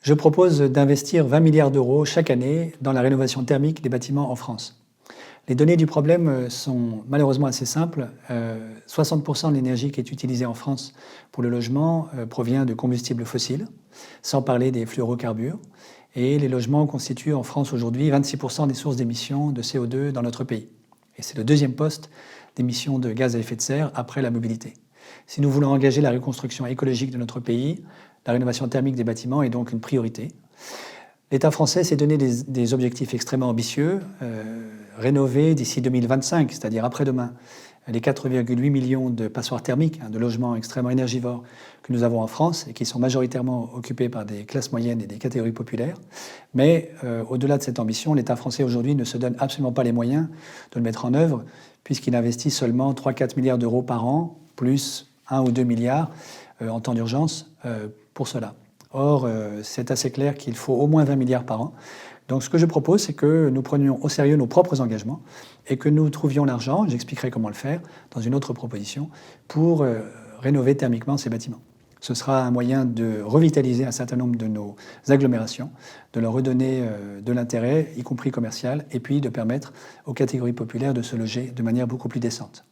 Je propose d'investir 20 milliards d'euros chaque année dans la rénovation thermique des bâtiments en France. Les données du problème sont malheureusement assez simples. 60% de l'énergie qui est utilisée en France pour le logement provient de combustibles fossiles, sans parler des fluorocarbures. Et les logements constituent en France aujourd'hui 26% des sources d'émissions de CO2 dans notre pays. Et c'est le deuxième poste d'émissions de gaz à effet de serre après la mobilité. Si nous voulons engager la reconstruction écologique de notre pays, la rénovation thermique des bâtiments est donc une priorité. L'État français s'est donné des objectifs extrêmement ambitieux. Rénover d'ici 2025, c'est-à-dire après-demain, les 4,8 millions de passoires thermiques, de logements extrêmement énergivores que nous avons en France et qui sont majoritairement occupés par des classes moyennes et des catégories populaires. Mais au-delà de cette ambition, l'État français aujourd'hui ne se donne absolument pas les moyens de le mettre en œuvre, puisqu'il investit seulement 3-4 milliards d'euros par an, plus 1 ou 2 milliards en temps d'urgence pour cela. Or, c'est assez clair qu'il faut au moins 20 milliards par an. Donc ce que je propose, c'est que nous prenions au sérieux nos propres engagements et que nous trouvions l'argent, j'expliquerai comment le faire dans une autre proposition, pour rénover thermiquement ces bâtiments. Ce sera un moyen de revitaliser un certain nombre de nos agglomérations, de leur redonner de l'intérêt, y compris commercial, et puis de permettre aux catégories populaires de se loger de manière beaucoup plus décente.